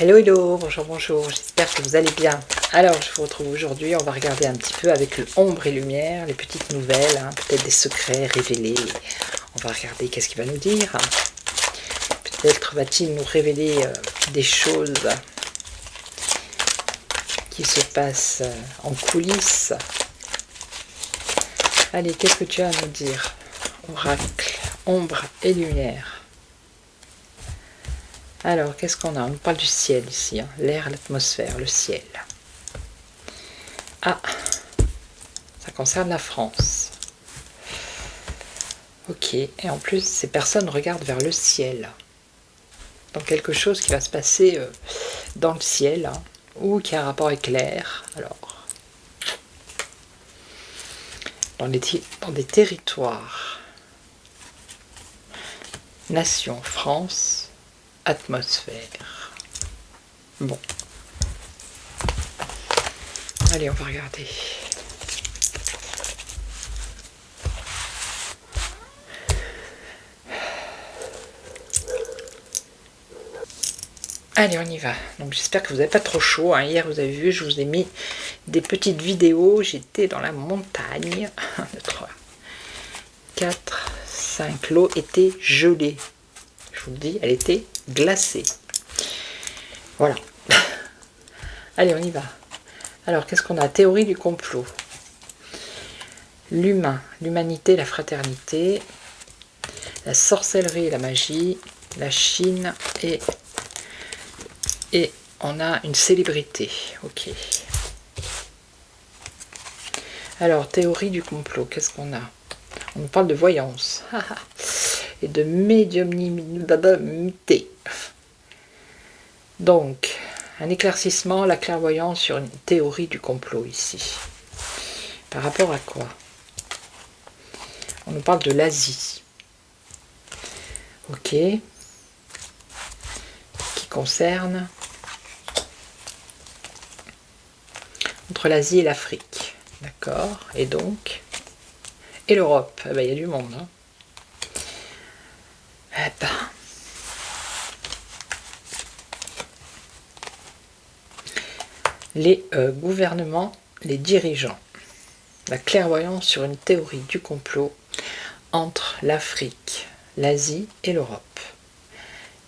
Hello, hello, bonjour, bonjour, j'espère que vous allez bien. Alors, je vous retrouve aujourd'hui, on va regarder un petit peu avec le ombre et lumière, les petites nouvelles, peut-être des secrets révélés. On va regarder qu'est-ce qu'il va nous dire. Peut-être va-t-il nous révéler des choses qui se passent en coulisses. Allez, qu'est-ce que tu as à nous dire? Oracle, ombre et lumière. Alors, qu'est-ce qu'on a? On nous parle du ciel ici, l'air, l'atmosphère, le ciel. Ah, ça concerne la France. Ok, et en plus, ces personnes regardent vers le ciel. Donc quelque chose qui va se passer dans le ciel, ou qui a un rapport avec l'air. Alors, dans des territoires, nation, France, atmosphère. Bon. Allez, on va regarder. Allez, on y va. Donc j'espère que vous n'avez pas trop chaud. Hier, vous avez vu, je vous ai mis des petites vidéos. J'étais dans la montagne. 1, 2, 3, 4, 5. L'eau était gelée. Je vous le dis, elle était glacée. Voilà. Allez, on y va. Alors, qu'est-ce qu'on a? Théorie du complot. L'humain, l'humanité, la fraternité, la sorcellerie et la magie, la Chine et on a une célébrité. Ok. Alors, théorie du complot, qu'est-ce qu'on a? On nous parle de voyance et de médiumnité. Donc, un éclaircissement, la clairvoyance sur une théorie du complot ici. Par rapport à quoi? On nous parle de l'Asie. Ok. Qui concerne entre l'Asie et l'Afrique. D'accord. Et donc, et l'Europe. Eh ben, il y a du monde. Eh ben. Les gouvernements, les dirigeants. La clairvoyance sur une théorie du complot entre l'Afrique, l'Asie et l'Europe.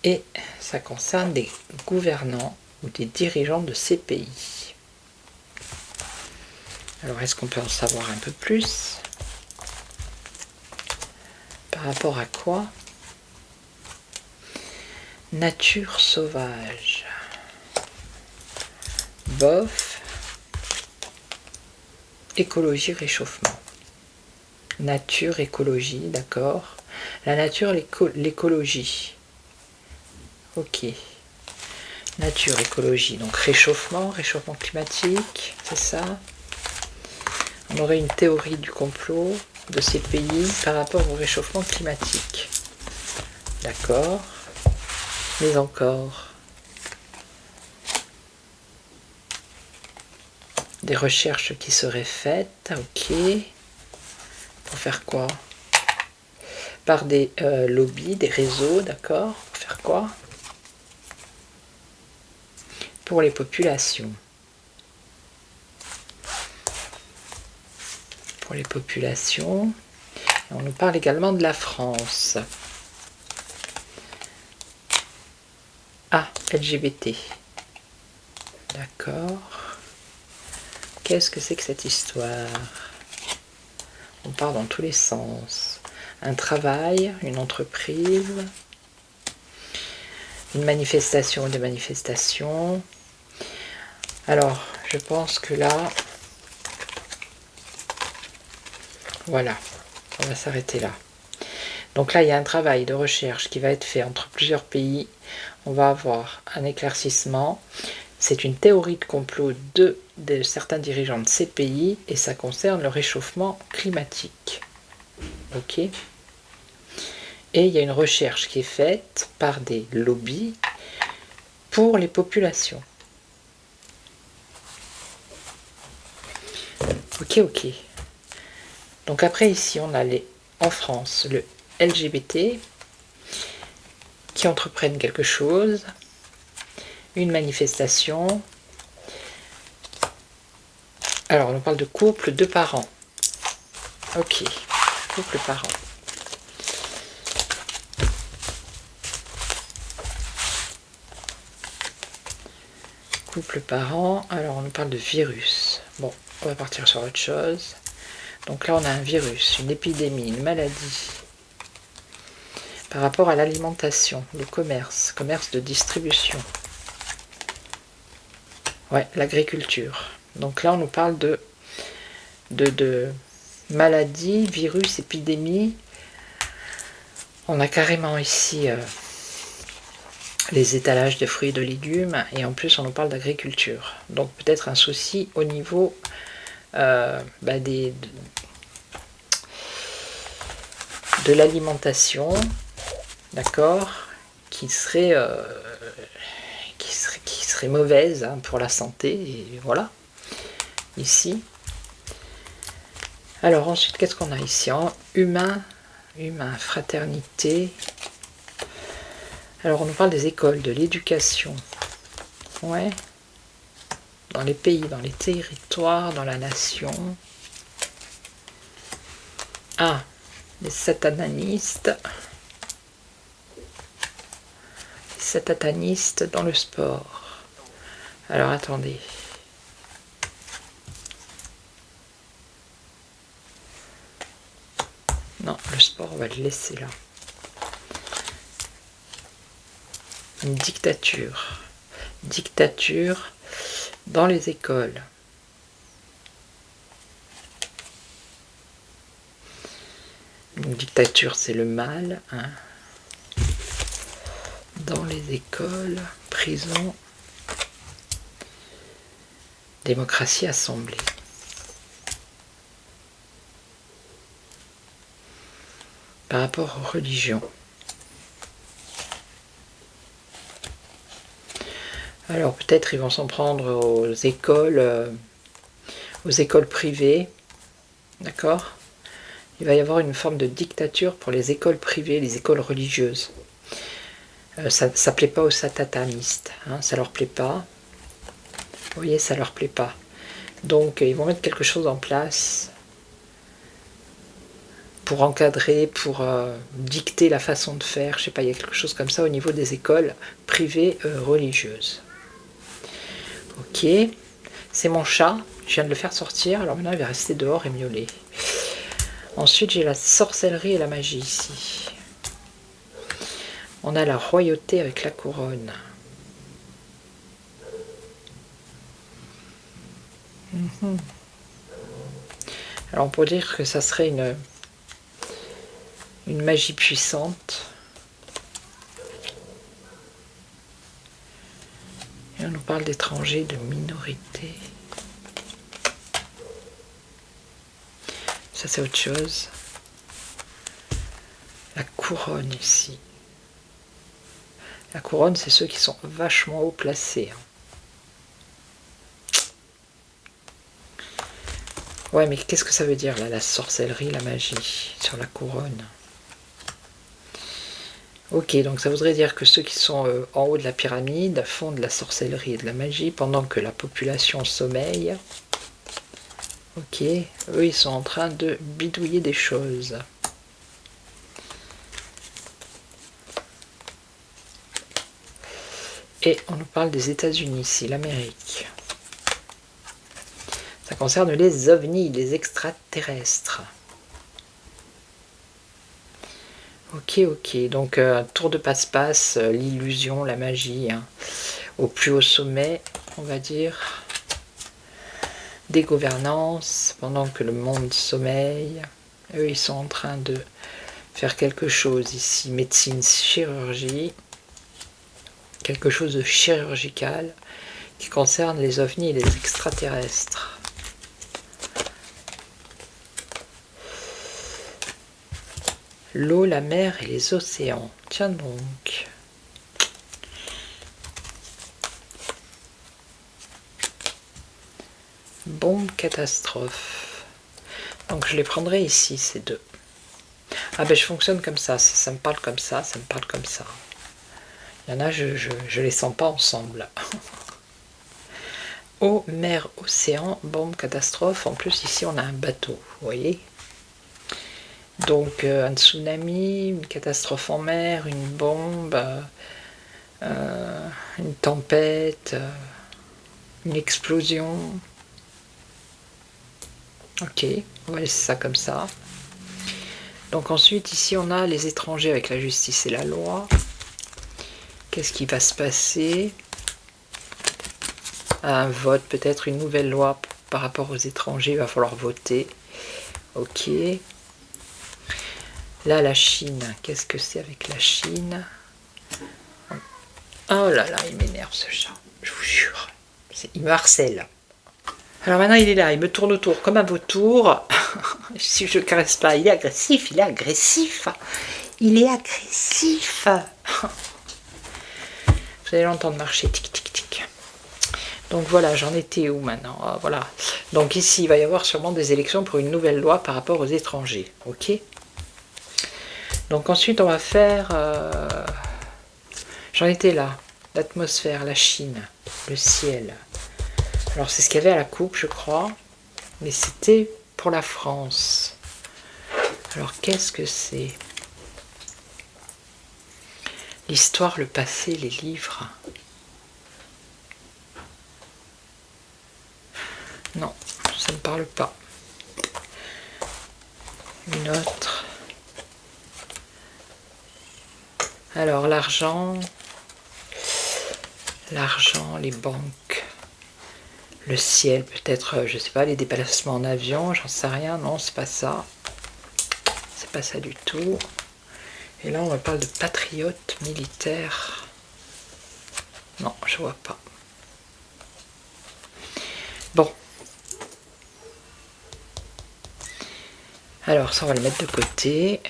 Et ça concerne des gouvernants ou des dirigeants de ces pays. Alors, est-ce qu'on peut en savoir un peu plus? Par rapport à quoi? Nature sauvage. Bof. Écologie, réchauffement. Nature, écologie, d'accord. La nature, l'écologie. Ok. Nature, écologie. Donc réchauffement climatique, c'est ça. On aurait une théorie du complot de ces pays par rapport au réchauffement climatique. D'accord. Mais encore. Des recherches qui seraient faites, ok. Pour faire quoi? Par des lobbies, des réseaux, d'accord. Pour faire quoi? Pour les populations. Pour les populations. Et on nous parle également de la France. Ah, LGBT. D'accord. Qu'est-ce que c'est que cette histoire? On part dans tous les sens. Un travail, une entreprise, une manifestation ou des manifestations. Alors, je pense que là, voilà, on va s'arrêter là. Donc là, il y a un travail de recherche qui va être fait entre plusieurs pays. On va avoir un éclaircissement. C'est une théorie de complot de certains dirigeants de ces pays et ça concerne le réchauffement climatique. Ok. Et il y a une recherche qui est faite par des lobbies pour les populations. Ok, ok. Donc après ici, on a en France le LGBT qui entreprennent quelque chose. une manifestation. Alors, on nous parle de couple, de parents. Ok, couple, parents. Couple, parents. Alors, on nous parle de virus. Bon, on va partir sur autre chose. Donc là, on a un virus, une épidémie, une maladie. Par rapport à l'alimentation, le commerce, commerce de distribution. Ouais, l'agriculture. Donc là, on nous parle de maladie, virus, épidémie. On a carrément ici les étalages de fruits et de légumes. Et en plus, on nous parle d'agriculture. Donc peut-être un souci au niveau de l'alimentation. D'accord, qui serait mauvaise pour la santé, et voilà, ici. Alors ensuite, qu'est-ce qu'on a ici en humain, fraternité. Alors on nous parle des écoles, de l'éducation, ouais, dans les pays, dans les territoires, dans la nation. Ah, les satanistes. Satanistes dans le sport. Alors attendez. Non, le sport, on va le laisser là. Une dictature. Dictature dans les écoles. Une dictature, c'est le mal, hein. Dans les écoles, prisons, démocratie, assemblée. Par rapport aux religions. Alors peut-être ils vont s'en prendre aux écoles privées, d'accord? Il va y avoir une forme de dictature pour les écoles privées, les écoles religieuses. Ça ne plaît pas aux satanistes, hein, ça leur plaît pas. Vous voyez, ça leur plaît pas. Donc ils vont mettre quelque chose en place pour encadrer, pour dicter la façon de faire. Je sais pas, il y a quelque chose comme ça au niveau des écoles privées religieuses. Ok, c'est mon chat, je viens de le faire sortir, alors maintenant il va rester dehors et miauler. Ensuite j'ai la sorcellerie et la magie ici. On a la royauté avec la couronne. Alors on pourrait dire que ça serait une magie puissante. Et on nous parle d'étrangers, de minorités. Ça c'est autre chose. La couronne ici. La couronne, c'est ceux qui sont vachement haut placés. Ouais, mais qu'est-ce que ça veut dire là, la sorcellerie, la magie sur la couronne? Ok, donc ça voudrait dire que ceux qui sont en haut de la pyramide font de la sorcellerie et de la magie pendant que la population sommeille. Ok, eux ils sont en train de bidouiller des choses. Et on nous parle des États-Unis ici, l'Amérique. Ça concerne les ovnis, les extraterrestres. Ok, donc tour de passe-passe, l'illusion, la magie, hein. Au plus haut sommet, on va dire, des gouvernances, pendant que le monde sommeille. Eux, ils sont en train de faire quelque chose ici, médecine, chirurgie, quelque chose de chirurgical qui concerne les ovnis et les extraterrestres. L'eau, la mer et les océans. Tiens donc. Bombe catastrophe. Donc je les prendrai ici, ces deux. Ah ben je fonctionne comme ça me parle comme ça, ça me parle comme ça. Il Il y en a, je les sens pas ensemble. Eau, mer, océan, bombe, catastrophe. En plus, ici, on a un bateau, vous voyez. Donc, un tsunami, une catastrophe en mer, une bombe, une tempête, une explosion. Ok, on va laisser ça comme ça. Donc ensuite, ici, on a les étrangers avec la justice et la loi. Qu'est-ce qui va se passer? Un vote, peut-être une nouvelle loi par rapport aux étrangers, il va falloir voter. Ok. Là, la Chine, qu'est-ce que c'est avec la Chine? Oh là là, il m'énerve ce chat, je vous jure. Il me harcèle. Alors maintenant, il est là, il me tourne autour comme un vautour. Si je ne caresse pas, il est agressif, il est agressif. Il est agressif. Vous allez l'entendre marcher, tic tic tic. Donc voilà, j'en étais où maintenant? Ah, voilà. Donc ici, il va y avoir sûrement des élections pour une nouvelle loi par rapport aux étrangers. Ok. Donc ensuite, on va faire... J'en étais là. L'atmosphère, la Chine, le ciel. Alors c'est ce qu'il y avait à la coupe, je crois. Mais c'était pour la France. Alors qu'est-ce que c'est? L'histoire, le passé, les livres. Non, ça ne me parle pas. Une autre. Alors l'argent, les banques, le ciel, peut-être, je sais pas, les déplacements en avion, j'en sais rien, non, c'est pas ça. C'est pas ça du tout. Et là, on me parle de patriote militaire. Non, je vois pas. Bon. Alors, ça, on va le mettre de côté.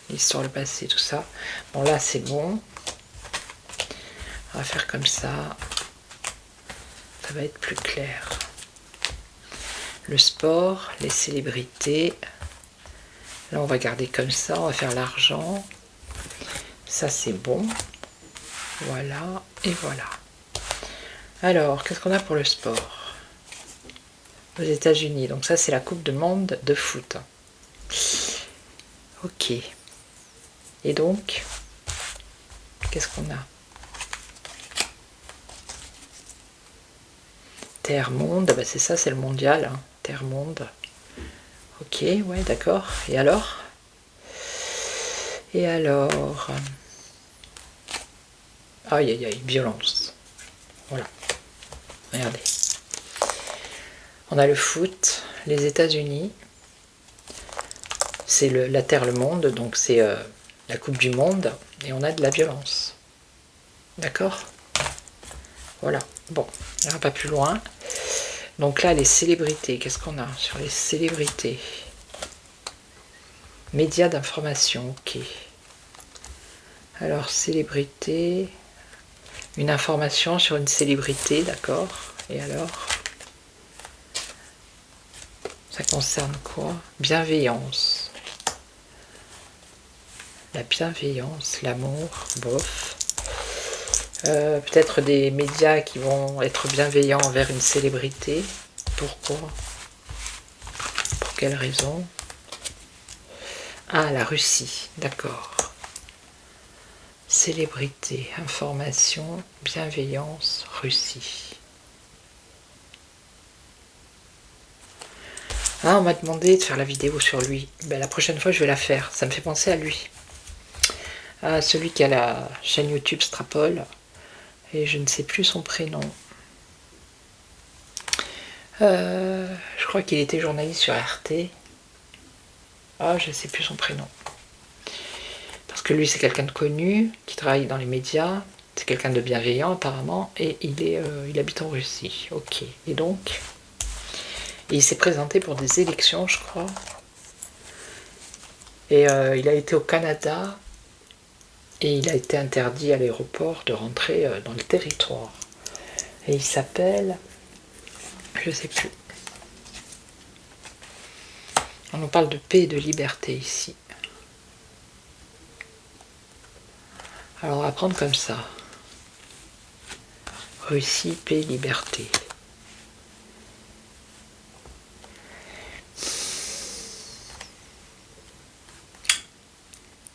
L'histoire, le passé, tout ça. Bon, là, c'est bon. On va faire comme ça. Ça va être plus clair. Le sport, les célébrités. Là, on va garder comme ça. On va faire l'argent. Ça, c'est bon. Voilà. Et voilà. Alors, qu'est-ce qu'on a pour le sport? Aux États-Unis. Donc ça, c'est la Coupe du Monde de foot. Ok. Et donc, qu'est-ce qu'on a? Terre-monde, bah c'est ça, c'est le mondial. Hein. Terre-monde. Ok, ouais, d'accord. Et alors? Et alors? Aïe, aïe, aïe, violence. Voilà. Regardez. On a le foot, les États-Unis. C'est la Terre, le monde, donc c'est la Coupe du Monde. Et on a de la violence. D'accord? Voilà. Bon, on n'ira pas plus loin. Donc là, les célébrités, qu'est-ce qu'on a sur les célébrités? Médias d'information, ok. Alors, célébrité, une information sur une célébrité, d'accord. Et alors? Ça concerne quoi? Bienveillance. La bienveillance, l'amour, bof. Peut-être des médias qui vont être bienveillants envers une célébrité. Pourquoi? Pour quelle raison? Ah, la Russie, d'accord. Célébrité, information, bienveillance, Russie. Ah, on m'a demandé de faire la vidéo sur lui. Ben, la prochaine fois, je vais la faire. Ça me fait penser à lui. À celui qui a la chaîne YouTube Strapol. Et je ne sais plus son prénom. Je crois qu'il était journaliste sur RT. Ah, je ne sais plus son prénom. Parce que lui, c'est quelqu'un de connu, qui travaille dans les médias. C'est quelqu'un de bienveillant, apparemment. Et il habite en Russie. Ok. Et donc, il s'est présenté pour des élections, je crois. Et il a été au Canada. Et il a été interdit à l'aéroport de rentrer dans le territoire. Et il s'appelle... Je sais plus. On nous parle de paix et de liberté ici. Alors on va prendre comme ça. Russie, paix, liberté.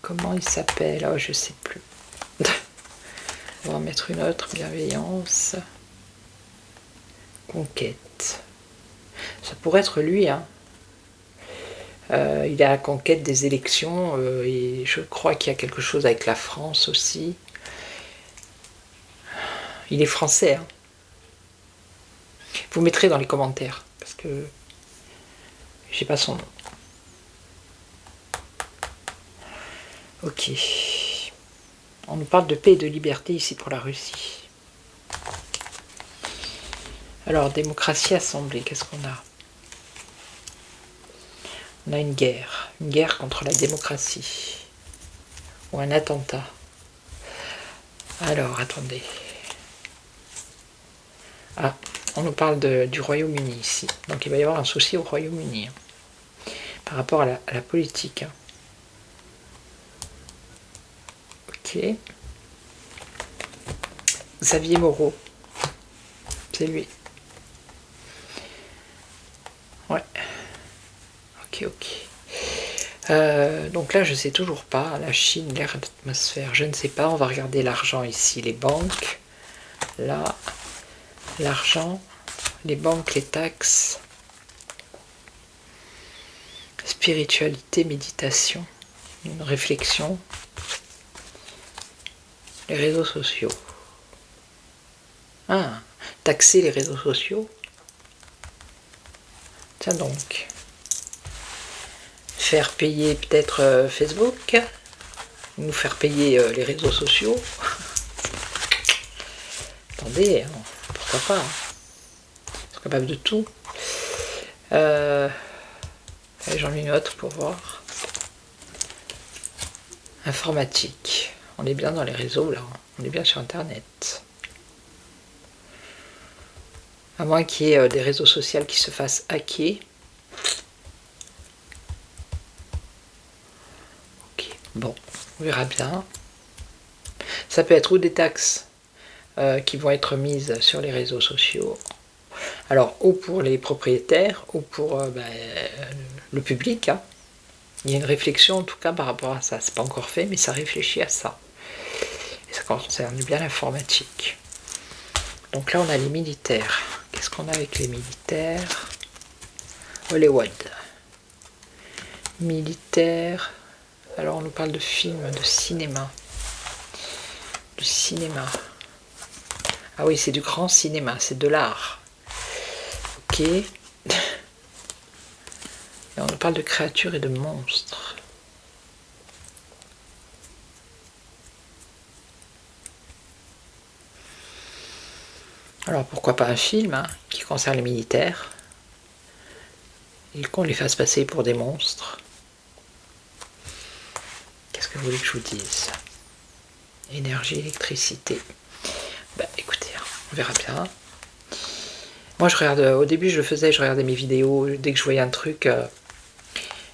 Comment il s'appelle? Oh, je sais plus. On va en mettre une autre. Bienveillance. Conquête. Ça pourrait être lui, hein. Il est à la conquête des élections et je crois qu'il y a quelque chose avec la France aussi. Il est français, hein. Vous mettrez dans les commentaires parce que j'ai pas son nom. Ok. On nous parle de paix et de liberté ici pour la Russie. Alors, démocratie, assemblée, qu'est-ce qu'on a? On a une guerre contre la démocratie. Ou un attentat. Alors, attendez. Ah, on nous parle du Royaume-Uni ici. Donc il va y avoir un souci au Royaume-Uni. Hein, par rapport à la politique. Hein. Ok. Xavier Moreau. C'est lui. Ouais. Ok. Donc là, je sais toujours pas. La Chine, l'air d'atmosphère, je ne sais pas. On va regarder l'argent ici, les banques. Là, l'argent, les banques, les taxes. Spiritualité, méditation, une réflexion. Les réseaux sociaux. Ah, taxer les réseaux sociaux. Tiens donc. Faire payer peut-être Facebook, nous faire payer les réseaux sociaux. Attendez, hein, pourquoi pas, ils sont capables de tout. Allez, j'en ai une autre pour voir. Informatique. On est bien dans les réseaux là, on est bien sur internet. À moins qu'il y ait des réseaux sociaux qui se fassent hacker. Bon, on verra bien. Ça peut être ou des taxes qui vont être mises sur les réseaux sociaux. Alors, ou pour les propriétaires, ou pour le public. Hein. Il y a une réflexion en tout cas par rapport à ça. C'est pas encore fait, mais ça réfléchit à ça. Et ça concerne bien l'informatique. Donc là, on a les militaires. Qu'est-ce qu'on a avec les militaires? Hollywood. Militaires. Alors on nous parle de films, de cinéma. De cinéma. Ah oui, c'est du grand cinéma, c'est de l'art. Ok. Et on nous parle de créatures et de monstres. Alors pourquoi pas un film hein, qui concerne les militaires et qu'on les fasse passer pour des monstres. Qu'est-ce que vous voulez que je vous dise? Énergie, électricité. Bah écoutez, on verra bien. Moi je regarde, au début je le faisais, je regardais mes vidéos, dès que je voyais un truc,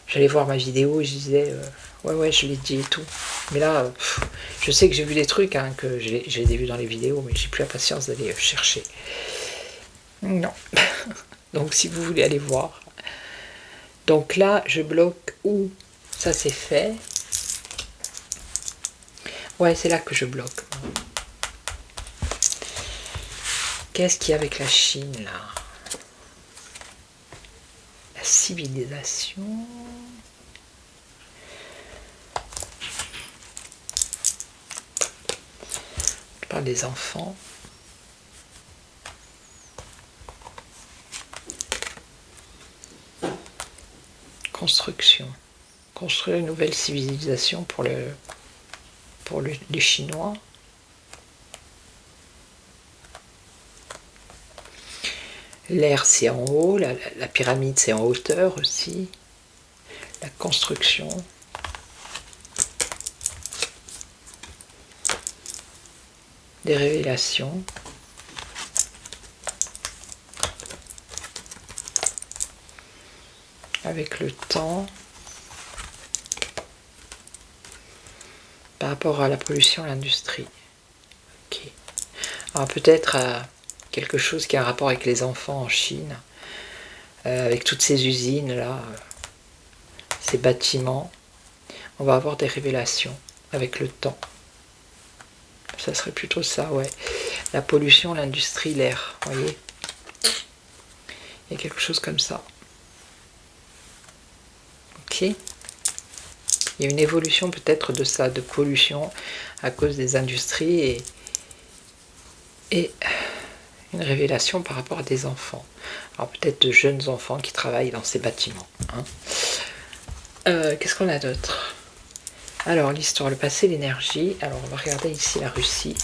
j'allais voir ma vidéo et je disais ouais je l'ai dit et tout. Mais là, je sais que j'ai vu des trucs hein, que j'ai vus dans les vidéos, mais j'ai plus la patience d'aller chercher. Non. Donc si vous voulez aller voir. Donc là, je bloque où ça c'est fait. Ouais, c'est là que je bloque. Qu'est-ce qu'il y a avec la Chine là? La civilisation. Je parle des enfants. Construction. Construire une nouvelle civilisation pour les Chinois. L'air c'est en haut, la pyramide c'est en hauteur aussi. La construction. Des révélations. Avec le temps. par rapport à la pollution à l'industrie. Ok. Alors peut-être quelque chose qui a un rapport avec les enfants en Chine, avec toutes ces usines là, ces bâtiments. On va avoir des révélations avec le temps. Ça serait plutôt ça, ouais. La pollution, l'industrie, l'air, vous voyez. Il y a quelque chose comme ça. Ok. Il y a une évolution peut-être de ça, de pollution à cause des industries et une révélation par rapport à des enfants. Alors peut-être de jeunes enfants qui travaillent dans ces bâtiments. Hein. Qu'est-ce qu'on a d'autre? Alors l'histoire, le passé, l'énergie. Alors on va regarder ici la Russie.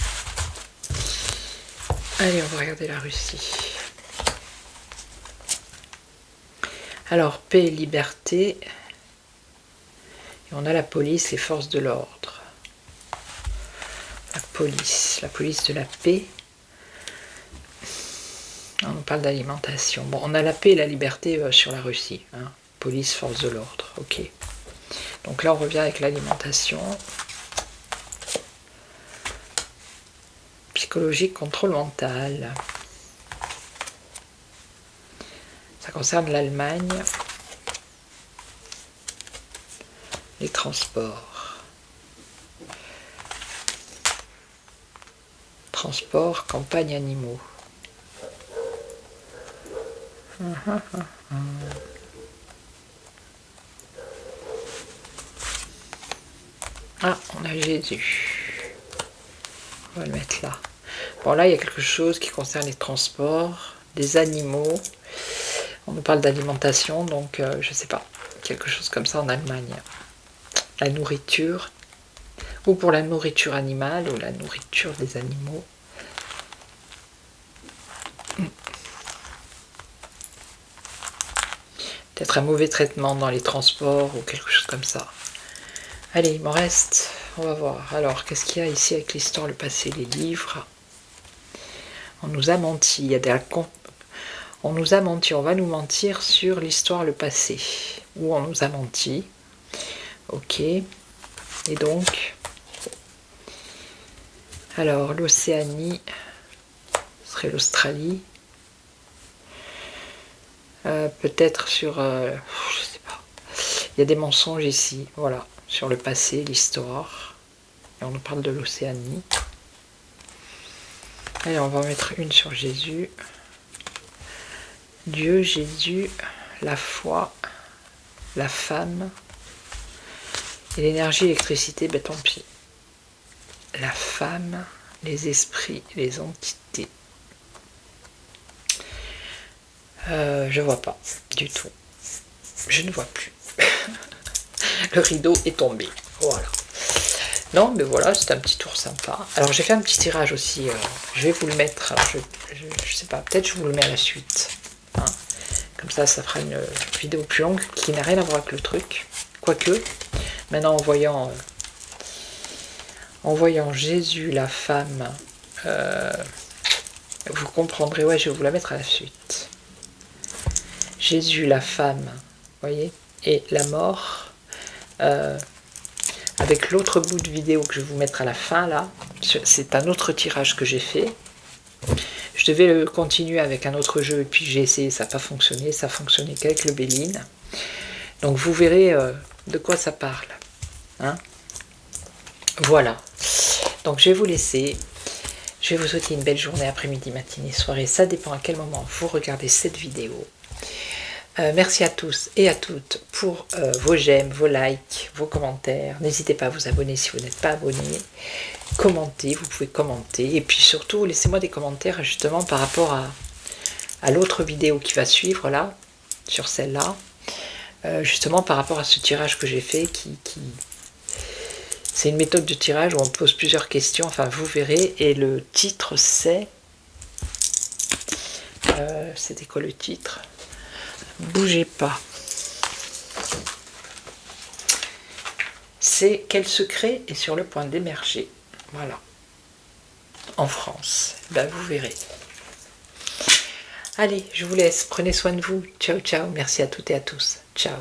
Allez, on va regarder la Russie. Alors paix et liberté. Et on a la police, les forces de l'ordre. La police de la paix. On parle d'alimentation. Bon, on a la paix et la liberté sur la Russie. Hein. Police, forces de l'ordre. Ok. Donc là, on revient avec l'alimentation. Psychologique, contrôle mental. Ça concerne l'Allemagne. Les transports. Transport, campagne, animaux. Ah, on a Jésus. On va le mettre là. Bon, là, il y a quelque chose qui concerne les transports, des animaux. On nous parle d'alimentation, donc je ne sais pas. Quelque chose comme ça en Allemagne. La nourriture. Ou pour la nourriture animale, ou la nourriture des animaux. Peut-être un mauvais traitement dans les transports ou quelque chose comme ça. Allez, il m'en reste. On va voir. Alors, qu'est-ce qu'il y a ici avec l'histoire, le passé, les livres? On nous a menti. Il y a des on nous a menti. On va nous mentir sur l'histoire, le passé. Où on nous a menti. Ok. Et donc, alors, l'Océanie serait l'Australie. Peut-être sur... je sais pas. Il y a des mensonges ici, voilà, sur le passé, l'histoire. Et on nous parle de l'Océanie. Allez, on va en mettre une sur Jésus. Dieu, Jésus, la foi, la femme. Et l'énergie, l'électricité, ben tant pis. La femme, les esprits, les entités. Je vois pas du tout. Je ne vois plus. Le rideau est tombé. Voilà. Non, mais voilà, c'est un petit tour sympa. Alors, j'ai fait un petit tirage aussi. Je vais vous le mettre. Alors, je sais pas, peut-être je vous le mets à la suite. Hein. Comme ça fera une vidéo plus longue qui n'a rien à voir avec le truc. Quoique, maintenant en voyant Jésus, la femme, vous comprendrez. Ouais, je vais vous la mettre à la suite. Jésus, la femme, voyez, et la mort, avec l'autre bout de vidéo que je vais vous mettre à la fin, là, c'est un autre tirage que j'ai fait. Je devais le continuer avec un autre jeu, et puis j'ai essayé, ça n'a pas fonctionné, ça a fonctionné qu'avec le Béline. Donc vous verrez de quoi ça parle. Hein, voilà. Donc je vais vous laisser. Je vais vous souhaiter une belle journée, après-midi, matinée, soirée. Ça dépend à quel moment vous regardez cette vidéo. Merci à tous et à toutes pour vos j'aime, vos likes, vos commentaires. N'hésitez pas à vous abonner si vous n'êtes pas abonné. Commentez, vous pouvez commenter. Et puis surtout, laissez-moi des commentaires justement par rapport à l'autre vidéo qui va suivre là, sur celle-là. Justement par rapport à ce tirage que j'ai fait c'est une méthode de tirage où on pose plusieurs questions, enfin vous verrez. Et le titre c'est... c'était quoi le titre ? Bougez pas. C'est quel secret est sur le point d'émerger. Voilà. En France. Ben, vous verrez. Allez, je vous laisse. Prenez soin de vous. Ciao, ciao. Merci à toutes et à tous. Ciao.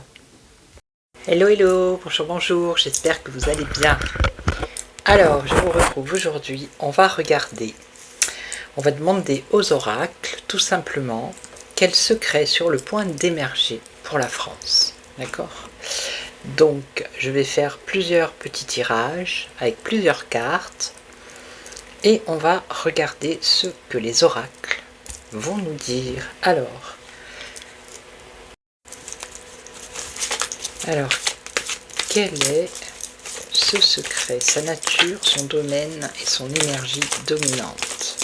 Hello, hello. Bonjour, bonjour. J'espère que vous allez bien. Alors, je vous retrouve aujourd'hui, on va regarder, on va demander aux oracles, tout simplement, quel secret sur le point d'émerger pour la France. D'accord? Donc, je vais faire plusieurs petits tirages avec plusieurs cartes et on va regarder ce que les oracles vont nous dire. Alors, quel est ce secret, sa nature, son domaine et son énergie dominante?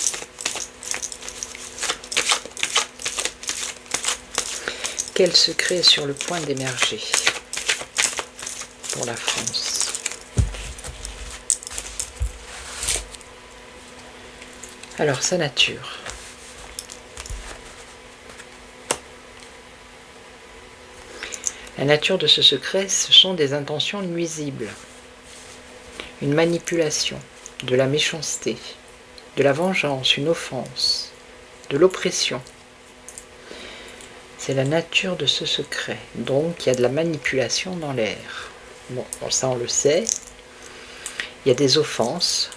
Quel secret est sur le point d'émerger pour la France? Alors, sa nature. La nature de ce secret, ce sont des intentions nuisibles, une manipulation, de la méchanceté, de la vengeance, une offense, de l'oppression. C'est la nature de ce secret. Donc, il y a de la manipulation dans l'air. Bon, ça on le sait. Il y a des offenses.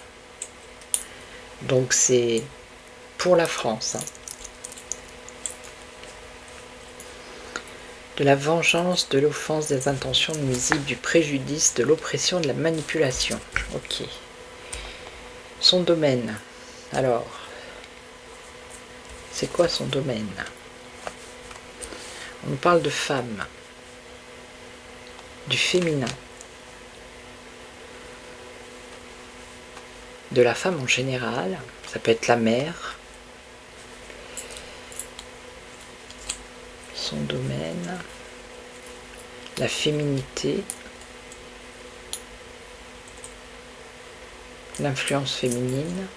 Donc, c'est pour la France. De la vengeance, de l'offense, des intentions nuisibles, du préjudice, de l'oppression, de la manipulation. Ok. Son domaine. Alors, c'est quoi son domaine? On parle de femme, du féminin, de la femme en général. Ça peut être la mère. Son domaine, la féminité, l'influence féminine,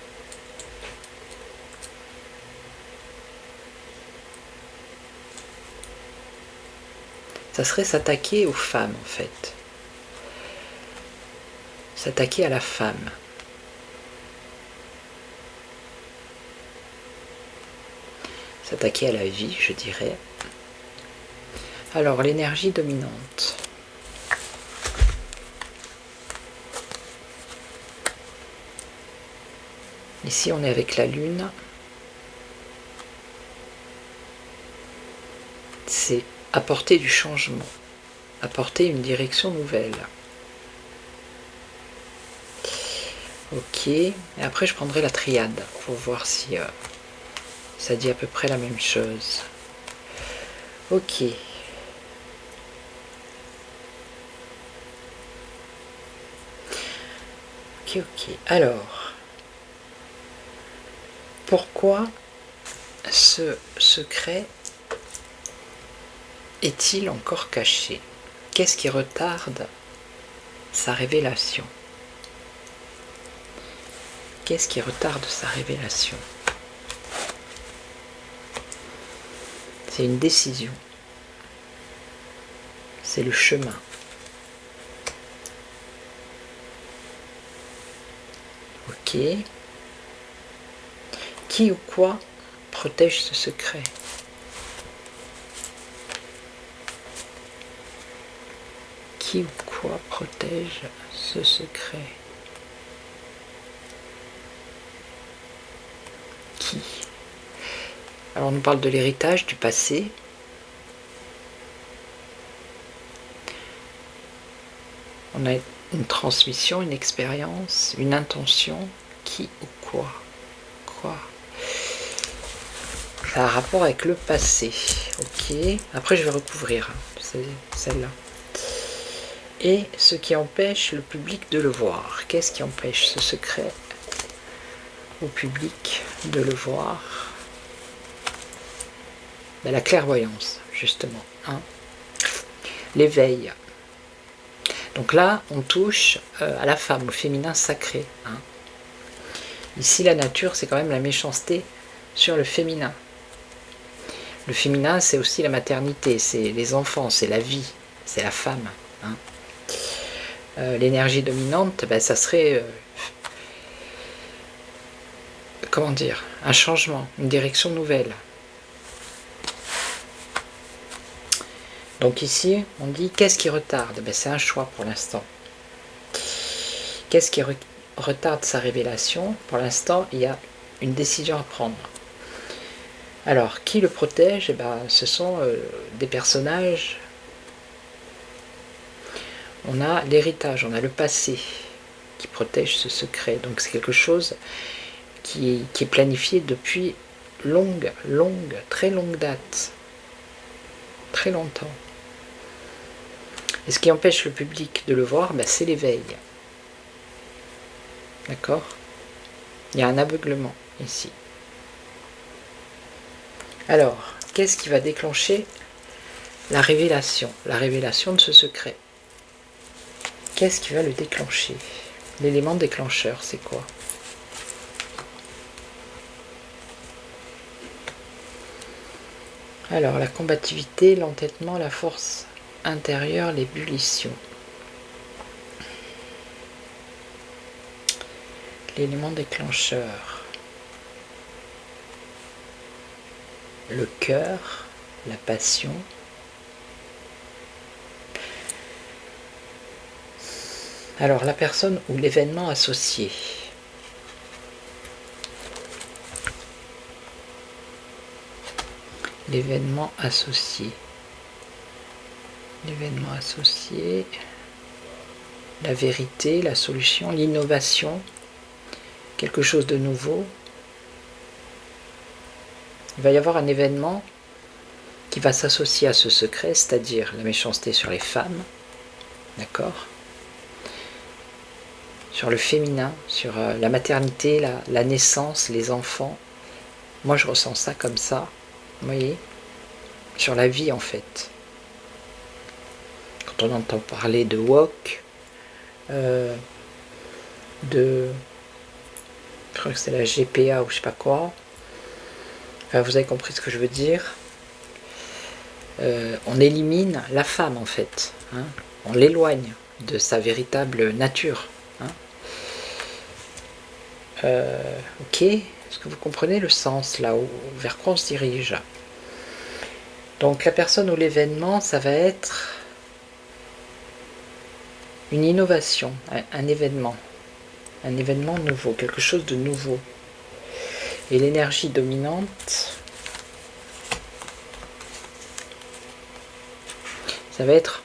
ça serait s'attaquer aux femmes en fait, s'attaquer à la femme. S'attaquer à la vie, je dirais. Alors, l'énergie dominante. Ici, on est avec la Lune. C'est apporter du changement, apporter une direction nouvelle. Ok, et après je prendrai la triade pour voir si ça dit à peu près la même chose. Ok. Ok. Alors, pourquoi ce secret est-il encore caché? Qu'est-ce qui retarde sa révélation? Qu'est-ce qui retarde sa révélation? C'est une décision. C'est le chemin. Ok. Qui ou quoi protège ce secret? Qui ou quoi protège ce secret? Qui? Alors on nous parle de l'héritage, du passé. On a une transmission, une expérience, une intention. Qui ou quoi? Quoi? Ça a un rapport avec le passé. Ok. Après je vais recouvrir celle-là. Et ce qui empêche le public de le voir. Qu'est-ce qui empêche ce secret au public de le voir? Ben, la clairvoyance, justement. Hein. L'éveil. Donc là, on touche à la femme, au féminin sacré. Hein. Ici, la nature, c'est quand même la méchanceté sur le féminin. Le féminin, c'est aussi la maternité, c'est les enfants, c'est la vie, c'est la femme. Hein. L'énergie dominante, ben, ça serait, comment dire, un changement, une direction nouvelle. Donc ici, on dit, qu'est-ce qui retarde? Ben, c'est un choix pour l'instant. Qu'est-ce qui retarde sa révélation, pour l'instant, il y a une décision à prendre. Alors, qui le protège? Eh ben, ce sont des personnages. On a l'héritage, on a le passé qui protège ce secret. Donc c'est quelque chose qui est planifié depuis très longue date. Très longtemps. Et ce qui empêche le public de le voir, ben, c'est l'éveil. D'accord? Il y a un aveuglement ici. Alors, qu'est-ce qui va déclencher la révélation de ce secret? Qu'est-ce qui va le déclencher? L'élément déclencheur, c'est quoi? Alors, la combativité, l'entêtement, la force intérieure, l'ébullition. L'élément déclencheur. Le cœur, la passion. Alors, la personne ou l'événement associé. L'événement associé. L'événement associé. La vérité, la solution, l'innovation. Quelque chose de nouveau. Il va y avoir un événement qui va s'associer à ce secret, c'est-à-dire la méchanceté sur les femmes. D'accord ? Sur le féminin, sur la maternité, la naissance, les enfants. Moi, je ressens ça comme ça. Vous voyez? Sur la vie, en fait. Quand on entend parler de woke, je crois que c'est la GPA ou je sais pas quoi. Enfin, vous avez compris ce que je veux dire. On élimine la femme, en fait. Hein. On l'éloigne de sa véritable nature. Hein. Ok, est-ce que vous comprenez le sens là vers quoi on se dirige? Donc la personne ou l'événement, ça va être une innovation, un événement nouveau, quelque chose de nouveau. Et l'énergie dominante, ça va être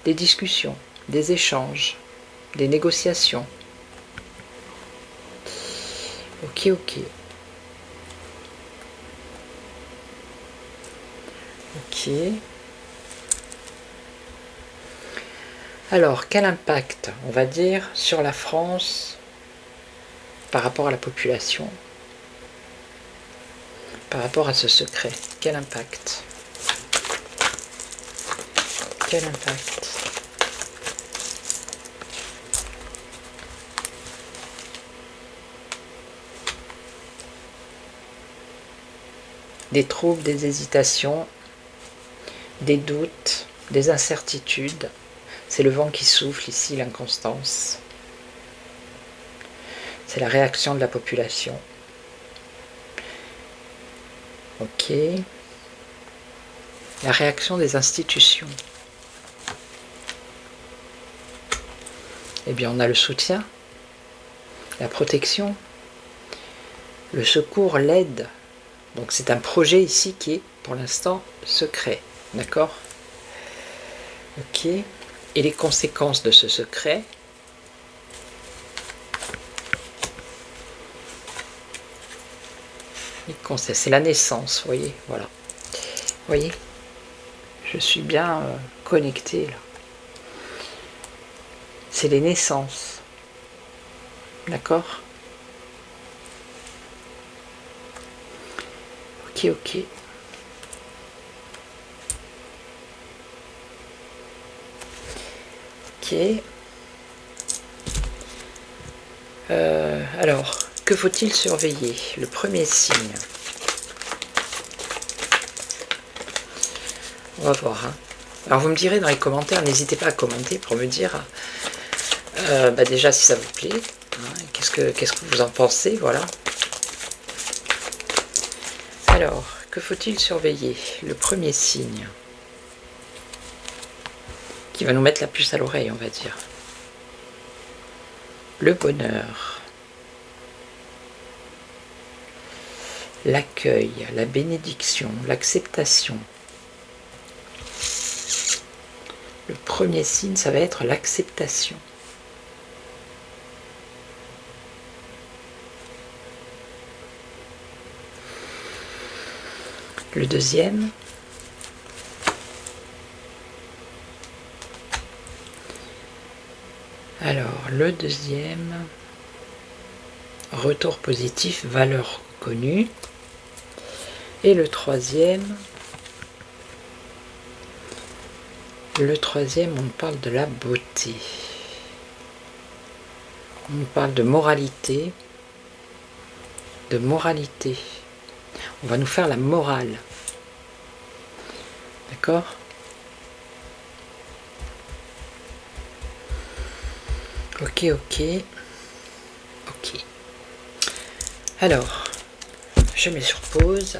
des discussions, des échanges, des négociations. Ok. Alors, quel impact, on va dire, sur la France par rapport à la population, par rapport à ce secret? Quel impact? Des troubles, des hésitations, des doutes, des incertitudes. C'est le vent qui souffle ici, l'inconstance. C'est la réaction de la population. Ok. La réaction des institutions. Eh bien, on a le soutien, la protection, le secours, l'aide. Donc c'est un projet ici qui est pour l'instant secret. D'accord? Ok. Et les conséquences de ce secret, c'est la naissance, vous voyez, voilà. Vous voyez, je suis bien connectée là. C'est les naissances. D'accord? Ok. Alors, que faut-il surveiller? Le premier signe. On va voir. Hein. Alors, vous me direz dans les commentaires, n'hésitez pas à commenter pour me dire déjà si ça vous plaît. Hein, qu'est-ce que vous en pensez? Voilà. Alors, que faut-il surveiller? Le premier signe. Qui va nous mettre la puce à l'oreille, on va dire. le bonheur, l'accueil, la bénédiction, l'acceptation. Le premier signe, ça va être l'acceptation. Le deuxième, alors le deuxième, retour positif, valeur connue. Et le troisième, on parle de la beauté. On parle de moralité. De moralité. On va nous faire la morale. D'accord? Ok. Alors, je mets sur pause.